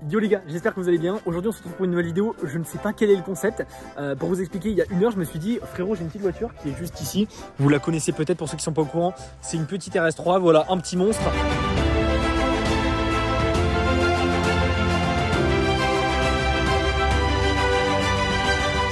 Yo les gars, j'espère que vous allez bien. Aujourd'hui on se retrouve pour une nouvelle vidéo. Je ne sais pas quel est le concept. Pour vous expliquer, il y a une heure je me suis dit frérot, j'ai une petite voiture qui est juste ici. Vous la connaissez peut-être pour ceux qui sont pas au courant. C'est une petite RS3, voilà, un petit monstre.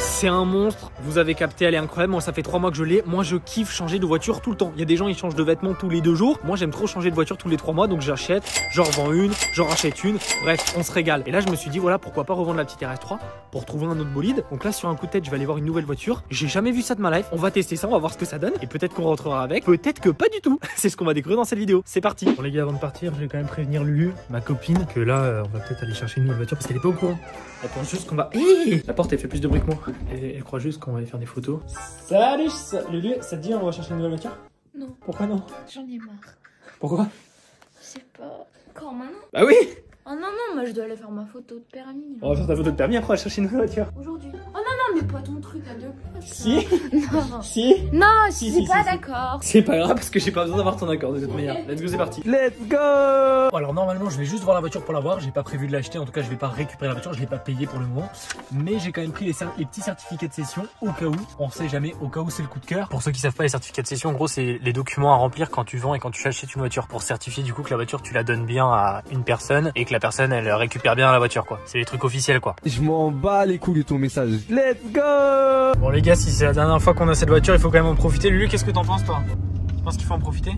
C'est un monstre, vous avez capté, elle est incroyable. Moi ça fait 3 mois que je l'ai. Moi je kiffe changer de voiture tout le temps. Il y a des gens ils changent de vêtements tous les 2 jours. Moi j'aime trop changer de voiture tous les 3 mois. Donc j'achète, j'en revends une, j'en rachète une. Bref, on se régale. Et là je me suis dit voilà, pourquoi pas revendre la petite RS3 pour trouver un autre bolide. Donc là sur un coup de tête je vais aller voir une nouvelle voiture. J'ai jamais vu ça de ma life. On va tester ça, on va voir ce que ça donne. Et peut-être qu'on rentrera avec, peut-être que pas du tout. C'est ce qu'on va découvrir dans cette vidéo. C'est parti. Bon les gars, avant de partir je vais quand même prévenir Lulu, ma copine, que là on va peut-être aller chercher une nouvelle voiture parce qu'elle est pas au courant. Elle pense juste qu'on va... La porte elle fait plus de bruit que moi. Elle croit juste qu'on va aller faire des photos. Salut Lulu, ça te dit on va chercher une nouvelle voiture? Non. Pourquoi non? J'en ai marre. Pourquoi? Je sais pas. Quand maintenant? Bah oui. Oh non, non, moi je dois aller faire ma photo de permis. On va faire ta photo de permis, après on va chercher une nouvelle voiture. Aujourd'hui. Oh non, non, mais pas ton truc à 2 places. Si. Non. Si. Non, Si, je si, suis pas si. d'accord. C'est pas grave parce que j'ai pas besoin d'avoir ton accord de toute manière. Let's go, c'est parti. Let's go. Alors normalement je vais juste voir la voiture pour la voir. J'ai pas prévu de l'acheter, en tout cas je vais pas récupérer la voiture, je l'ai pas payée pour le moment. Mais j'ai quand même pris les petits certificats de cession au cas où. On sait jamais, au cas où c'est le coup de cœur. Pour ceux qui savent pas, les certificats de cession en gros c'est les documents à remplir quand tu vends et quand tu achètes une voiture pour certifier du coup que la voiture tu la donnes bien à une personne et que la personne elle récupère bien la voiture quoi. C'est les trucs officiels quoi. Je m'en bats les couilles de ton message. Let's go. Bon les gars, si c'est la dernière fois qu'on a cette voiture, il faut quand même en profiter. Lulu, qu'est-ce que t'en penses toi? Tu penses qu'il faut en profiter?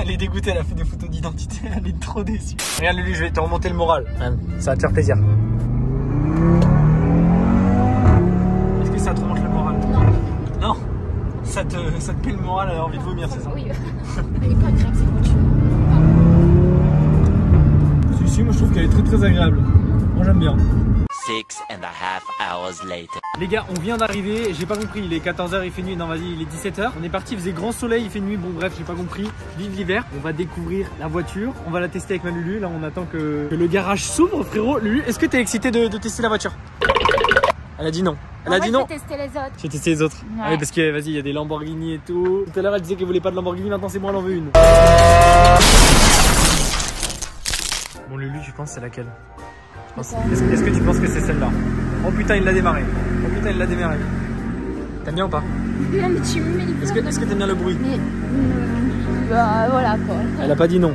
Elle est dégoûtée, elle a fait des photos d'identité, elle est trop déçue. Regarde Lulu, je vais te remonter le moral. Ça va te faire plaisir. Est-ce que ça te remonte le moral? Non. Non. Ça te met le moral, elle a envie de vomir, c'est ça? Oui. Elle est pas agréable cette voiture. Si, moi je trouve qu'elle est très agréable. Moi j'aime bien. 6.5 hours later. Les gars, on vient d'arriver, j'ai pas compris, il est 14h, il fait nuit, non vas-y, il est 17h. On est parti, il faisait grand soleil, il fait nuit, bon bref, j'ai pas compris. Vive l'hiver, on va découvrir la voiture, on va la tester avec ma Lulu. Là on attend que le garage s'ouvre, frérot. Lulu, est-ce que t'es excité de tester la voiture? Elle a dit non. Elle a dit non. Je vais tester les autres. Je vais tester les autres. Ouais. Ah oui, parce que vas-y, il y a des Lamborghini et tout. Tout à l'heure elle disait qu'elle voulait pas de Lamborghini, maintenant c'est moi, elle en veut une. Bon Lulu, tu penses c'est laquelle? Est-ce que tu penses que c'est celle-là? Oh putain, il l'a démarré. Oh putain, il l'a démarré. T'aimes bien ou pas? Non, mais tu me mets les Est-ce que t'aimes bien le bruit? Mais bah voilà quoi. Elle a pas dit non.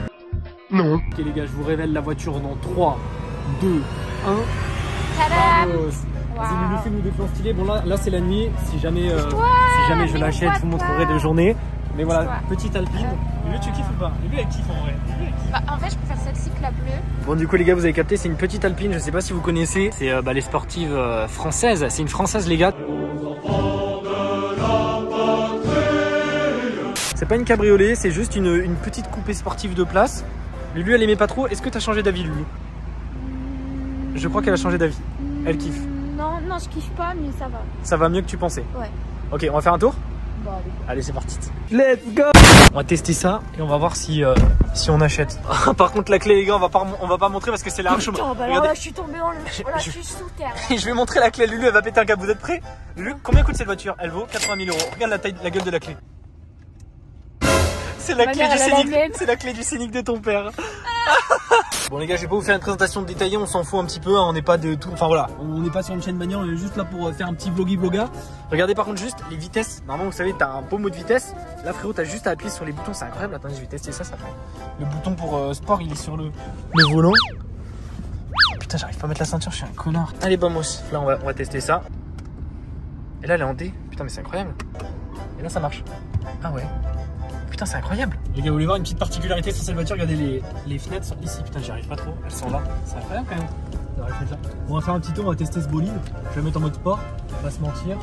Non. Ok les gars, je vous révèle la voiture dans 3, 2, 1. Tadam! Vas-y Lulu, fais-nous des plans stylés. Bon là c'est la nuit. Si jamais je l'achète, je vous montrerai de journée. Mais voilà, petite Alpine. Lulu, tu kiffes ou pas? Lulu elle kiffe en vrai. Bah, en fait je préfère celle-ci que la bleue. Bon du coup les gars, vous avez capté, c'est une petite Alpine. Je sais pas si vous connaissez. C'est les sportives françaises. C'est une française les gars. C'est pas une cabriolet, c'est juste une petite coupée sportive de place. Lulu elle aimait pas trop. Est-ce que t'as changé d'avis Lulu? Je crois qu'elle a changé d'avis. Elle kiffe. Non, je kiffe pas, mais ça va. Ça va mieux que tu pensais? Ouais. Ok, on va faire un tour? Bon, Allez, c'est parti. Let's go. On va tester ça et on va voir si on achète. Par contre, la clé, les gars, on va pas montrer parce que c'est largement. Oh, bah alors là, je suis tombée dans le. Voilà, je suis sous terre. Je vais montrer la clé. Lulu, elle va péter un câble. Vous êtes prêts? Lulu, combien coûte cette voiture? Elle vaut 80 000 €. Regarde la gueule de la clé. C'est la clé du Scénic. C'est la clé du Scénic de ton père. Bon les gars, je vais pas vous faire une présentation détaillée, on s'en fout un petit peu, hein, on n'est pas de tout, enfin voilà, on n'est pas sur une chaîne bagnole, on est juste là pour faire un petit vloggy-vlogga. Regardez par contre juste les vitesses, normalement vous savez t'as un pommeau de vitesse, là frérot t'as juste à appuyer sur les boutons, c'est incroyable. Attendez, je vais tester ça fait. Le bouton pour sport il est sur le volant. Putain, j'arrive pas à mettre la ceinture, je suis un connard. Allez vamos, là on va tester ça. Et là elle est en D, putain mais c'est incroyable. Et là ça marche. Ah ouais. Putain, c'est incroyable. Les gars, vous voulez voir une petite particularité sur cette voiture? Regardez, les fenêtres sont ici. Putain, j'y arrive pas trop. Elles sont là. C'est incroyable quand même. On va faire un petit tour, on va tester ce bolide. Je vais le mettre en mode sport. On va pas se mentir.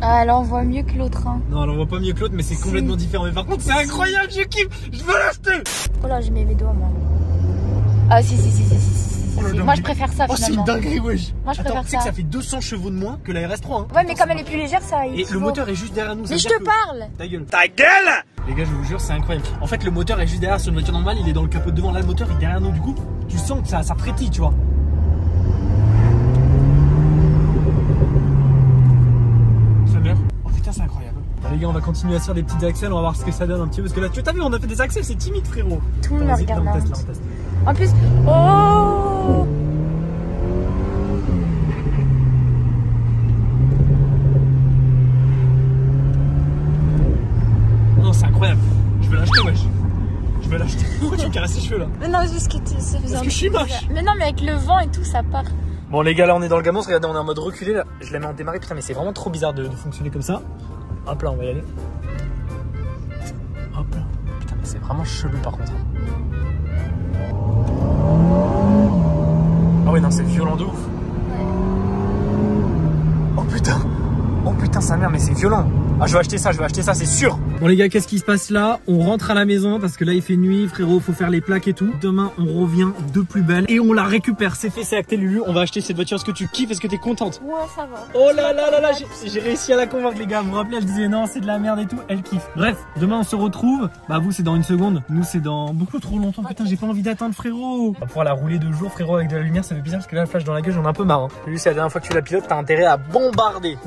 Ah, elle en voit mieux que l'autre. Hein. Non, elle en voit pas mieux que l'autre, mais c'est complètement différent. Mais par contre, c'est incroyable, je kiffe. Je veux l'acheter. Oh là, j'ai mes doigts, moi. Ah, si. Moi, je préfère ça finalement. Oh, c'est une dinguerie, wesh. Moi, je Attends, préfère tu sais que ça fait 200 chevaux de moins que la RS3. Hein. Ouais, mais comme elle est plus légère, ça. Et le moteur est juste derrière nous. Mais je te parle. Ta gueule. Ta gueule. Les gars, je vous jure, c'est incroyable. En fait, le moteur est juste derrière sur une voiture normale, il est dans le capot de devant. Là, le moteur est derrière nous. Du coup, tu sens que ça frétille, tu vois. C'est bien. Oh putain, c'est incroyable. Les gars, on va continuer à se faire des petites accels, on va voir ce que ça donne un petit peu. Parce que là, tu as vu, on a fait des accels, c'est timide, frérot. Tout le monde me Vas-y, regarde là, là. on teste, là, on teste. En plus, oh! Non, c'est incroyable. Je vais l'acheter, wesh. Je vais l'acheter. Pourquoi tu me caresses les cheveux là? Mais non, juste que ça faisait Parce que je suis moche. Mais non, mais avec le vent et tout, ça part. Bon, les gars, là, on est dans le Gamos. Regardez, on est en mode reculé là. Je la mets en démarré. Putain, mais c'est vraiment trop bizarre de fonctionner comme ça. Hop là, on va y aller. Hop là. Putain, mais c'est vraiment chelou par contre. Ah ouais, non, c'est violent de ouf. Oh putain. Oh putain, sa mère, mais c'est violent. Ah, je vais acheter ça, c'est sûr. Bon les gars, qu'est-ce qui se passe là? On rentre à la maison parce que là il fait nuit, frérot, faut faire les plaques et tout. Demain on revient de plus belle et on la récupère. C'est fait, c'est acté, Lulu. On va acheter cette voiture. Est-ce que tu kiffes? Est-ce que t'es contente? Ouais, ça va. Oh là là là là, j'ai réussi à la convaincre les gars. Vous vous rappelez, elle disait non, c'est de la merde et tout. Elle kiffe. Bref, demain on se retrouve. Bah vous c'est dans une seconde. Nous c'est dans beaucoup trop longtemps. Putain, j'ai pas envie d'attendre, frérot. On va pouvoir la rouler de jour, frérot, avec de la lumière. Ça fait bizarre parce que là, la flash dans la gueule, j'en ai un peu marre. Hein. Lulu, c'est la dernière fois que tu la pilotes. T'as intérêt à bombarder.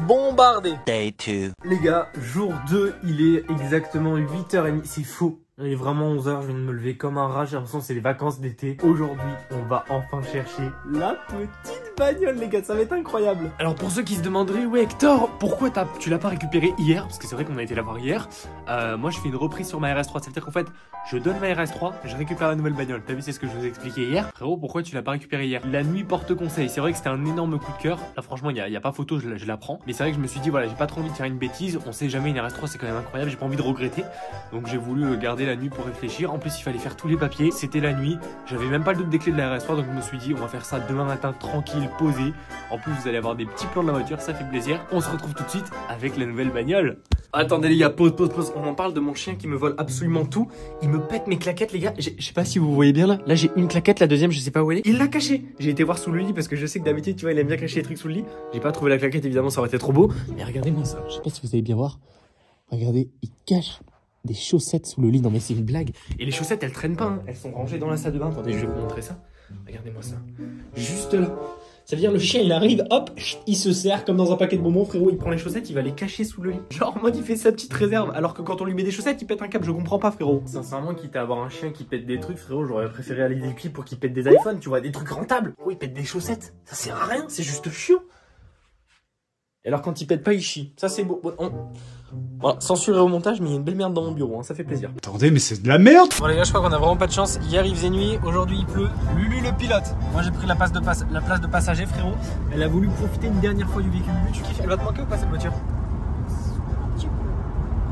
Day 2. Les gars, jour 2, il est exactement 8h30. C'est faux. Il est vraiment 11h, je viens de me lever comme un rat. J'ai l'impression que c'est les vacances d'été. Aujourd'hui, on va enfin chercher la petite bagnole, les gars. Ça va être incroyable. Alors pour ceux qui se demanderaient, ouais Hector, pourquoi tu l'as pas récupéré hier? Parce que c'est vrai qu'on a été la voir hier. Moi je fais une reprise sur ma RS3. Ça veut dire qu'en fait, je donne ma RS3 et je récupère la nouvelle bagnole. T'as vu, c'est ce que je vous ai expliqué hier. Frérot, pourquoi tu l'as pas récupéré hier? La nuit porte conseil. C'est vrai que c'était un énorme coup de cœur. Là franchement, il y a pas photo, je la prends. Mais c'est vrai que je me suis dit, voilà, j'ai pas trop envie de faire une bêtise. On sait jamais, une RS3 c'est quand même incroyable. J'ai pas envie de regretter. Donc j'ai voulu garder la nuit pour réfléchir. En plus, il fallait faire tous les papiers. C'était la nuit. J'avais même pas le double des clés de la RS3. Donc je me suis dit, on va faire ça demain matin tranquille, posé. En plus, vous allez avoir des petits plans de la voiture, ça fait plaisir. On se retrouve tout de suite avec la nouvelle bagnole. Attendez les gars, pause. On en parle de mon chien qui me vole absolument tout. Il me pète mes claquettes les gars. Je sais pas si vous voyez bien là. Là j'ai une claquette, la deuxième je sais pas où elle est. Il l'a cachée. J'ai été voir sous le lit parce que je sais que d'habitude tu vois il aime bien cacher les trucs sous le lit. J'ai pas trouvé la claquette évidemment, ça aurait été trop beau. Mais regardez-moi ça. Je sais pas si vous allez bien voir. Regardez, il cache des chaussettes sous le lit. Non mais c'est une blague. Et les chaussettes elles traînent pas hein. Elles sont rangées dans la salle de bain. Attendez, je vais vous montrer ça. Regardez-moi ça. Juste là. Ça veut dire le chien il arrive, hop, il se serre comme dans un paquet de bonbons, frérot, il prend les chaussettes, il va les cacher sous le lit. Genre en mode il fait sa petite réserve, alors que quand on lui met des chaussettes, il pète un câble, je comprends pas frérot. Sincèrement, quitte à avoir un chien qui pète des trucs, frérot, j'aurais préféré aller des clips pour qu'il pète des iPhones, tu vois, des trucs rentables. Oh, il pète des chaussettes, ça sert à rien, c'est juste chiant. Et alors quand il pète pas, il chie. Ça c'est beau. Voilà, censuré au montage, mais il y a une belle merde dans mon bureau, hein, ça fait plaisir. Attendez, mais c'est de la merde. Bon les gars, je crois qu'on a vraiment pas de chance. Hier il faisait nuit, aujourd'hui il pleut. Lulu le pilote. Moi j'ai pris la place de passager, frérot. Elle a voulu profiter une dernière fois du véhicule. Lulu, tu kiffes? Elle va te manquer ou pas cette voiture?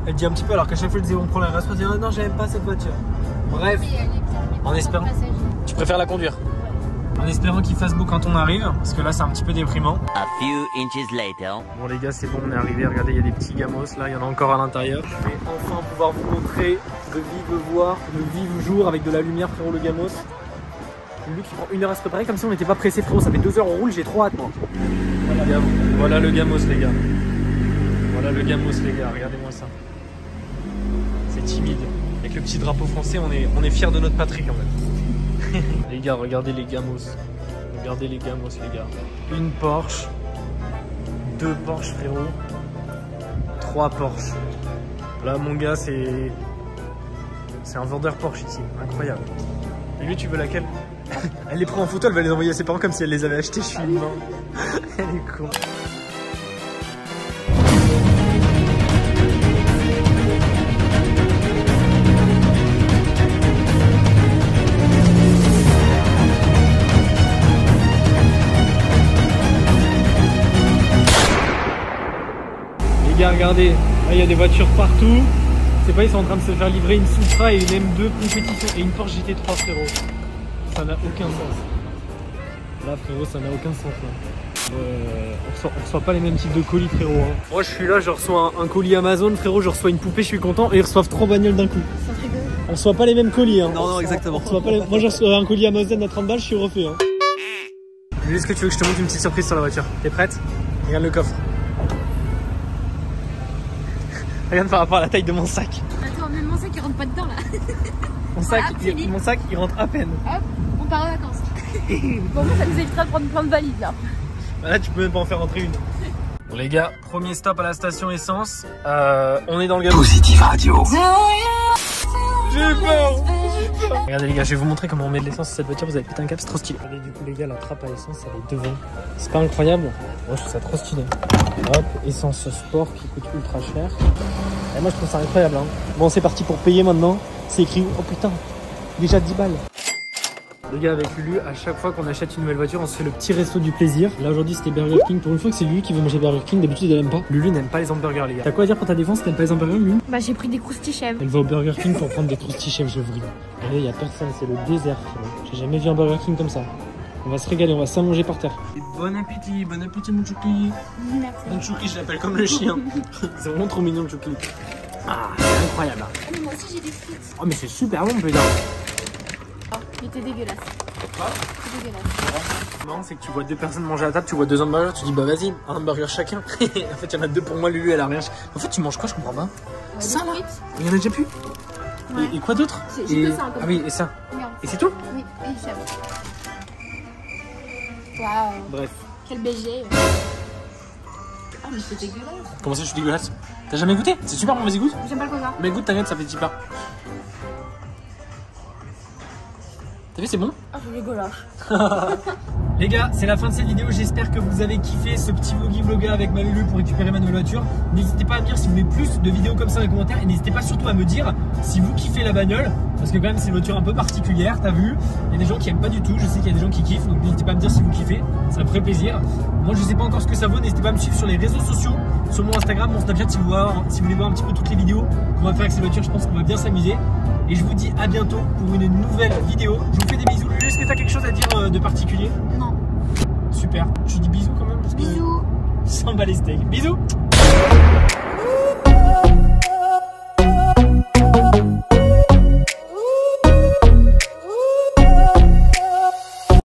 Elle dit un petit peu, alors qu'à chaque fois elle disait on prend la RS3, elle dit ah, non j'aime pas cette voiture. Bref, en espérant. Tu préfères la conduire? En espérant qu'il fasse beau quand on arrive, parce que là c'est un petit peu déprimant. A few inches later. Bon les gars, c'est bon, on est arrivé. Regardez, il y a des petits gamos là, il y en a encore à l'intérieur. Je vais enfin pouvoir vous montrer de vive voix, de vive jour avec de la lumière, frérot, le gamos. Lui qui prend 1 heure à se préparer comme si on n'était pas pressé, frérot. Ça fait 2 heures on roule, j'ai trop hâte moi. Voilà le gamos les gars. Voilà le gamos les gars, regardez-moi ça. C'est timide. Avec le petit drapeau français, on est fiers de notre patrie quand même. Les gars, regardez les gamos. Regardez les gamos les gars. Une Porsche. 2 Porsche frérot. 3 Porsche. Là mon gars c'est un vendeur Porsche ici. Incroyable. Et lui tu veux laquelle? Elle les prend en photo, elle va les envoyer à ses parents comme si elle les avait achetées. Je suis mort. Elle est con. Les gars, regardez, là il y a des voitures partout. C'est pas, ils sont en train de se faire livrer une Supra et une M2 compétition et une Porsche GT3 frérot. Ça n'a aucun sens. Là frérot, ça n'a aucun sens là. On reçoit pas les mêmes types de colis frérot. Hein. Moi je suis là, je reçois un colis Amazon frérot, je reçois une poupée, je suis content et ils reçoivent 3 bagnoles d'un coup. On reçoit pas les mêmes colis hein. Non exactement. Moi je reçois un colis Amazon à 30 balles, je suis refait hein. Est-ce que tu veux que je te montre une petite surprise sur la voiture? T'es prête? Regarde le coffre. Regarde par rapport à la taille de mon sac. Attends, même mon sac il rentre pas dedans là. Mon sac il rentre à peine. Hop, on part en vacances. Bon, moi ça nous évitera de prendre plein de valises là. Là tu peux même pas en faire rentrer une. Bon les gars, premier stop à la station essence. On est dans le gars. Positive Radio. J'ai peur. Regardez les gars, je vais vous montrer comment on met de l'essence sur cette voiture. Vous avez pété un cap, c'est trop stylé. Regardez du coup les gars, la trappe à essence elle est devant. C'est pas incroyable? Moi je trouve ça trop stylé. Hop, essence sport qui coûte ultra cher. Et moi je trouve ça incroyable hein. Bon c'est parti pour payer maintenant. C'est écrit, oh putain, déjà 10 balles. Les gars, avec Lulu, à chaque fois qu'on achète une nouvelle voiture, on se fait le petit resto du plaisir. Là aujourd'hui c'était Burger King. Pour une fois que c'est Lulu qui veut manger Burger King, d'habitude elle aime pas. Lulu n'aime pas les hamburgers les gars. T'as quoi à dire pour ta défense? T'aimes pas les hamburgers Lulu? Bah j'ai pris des croustilles chèvres. Elle va au Burger King pour prendre des croustilles chèvres, je vrille. Regardez, y a personne, c'est le désert. J'ai jamais vu un Burger King comme ça. On va se régaler, on va s'allonger par terre. Et bon appétit mon Chouki. Merci. Mon Chouki, je l'appelle comme le chien. C'est vraiment trop mignon le Chouki. Ah, c'est incroyable. Ah mais moi aussi j'ai des frites. Oh mais c'est super bon putain. Oh, il était dégueulasse. Quoi? C'est dégueulasse. Non, c'est que tu vois deux personnes manger à table, tu vois deux hamburgers, tu dis bah vas-y, un hamburger chacun. En fait, il y en a deux pour moi, Lulu, elle a rien. En fait, tu manges quoi? Je comprends pas. Ça là? Il y en a déjà plus? Ouais. Et quoi d'autre? J'ai que ça encore. Ah oui, et ça. Regarde. Et c'est tout? Oui, et chèvre. Waouh. Bref. Quel BG. Ah mais c'est dégueulasse. Comment ça, je suis dégueulasse? T'as jamais goûté? C'est super bon, vas-y goûte. J'aime pas le coca. Mais goûte, t'inquiète, ça fait super. T'as vu, c'est bon? Ah c'est dégueulasse. Les gars, c'est la fin de cette vidéo. J'espère que vous avez kiffé ce petit vloggy avec ma Lulu pour récupérer ma nouvelle voiture. N'hésitez pas à me dire si vous voulez plus de vidéos comme ça dans les commentaires. Et n'hésitez pas surtout à me dire si vous kiffez la bagnole. Parce que quand même c'est une voiture un peu particulière, t'as vu. Il y a des gens qui aiment pas du tout. Je sais qu'il y a des gens qui kiffent. Donc n'hésitez pas à me dire si vous kiffez. Ça me ferait plaisir. Moi je sais pas encore ce que ça vaut. N'hésitez pas à me suivre sur les réseaux sociaux. Sur mon Instagram, mon Snapchat si vous voulez voir un petit peu toutes les vidéos qu'on va faire avec cette voiture. Je pense qu'on va bien s'amuser. Et je vous dis à bientôt pour une nouvelle vidéo. Je vous fais des bisous. Lulu, est-ce que t'as quelque chose à dire de particulier? Non. Super. Je dis bisous quand même parce que Bisous. sans bat les steaks. Bisous.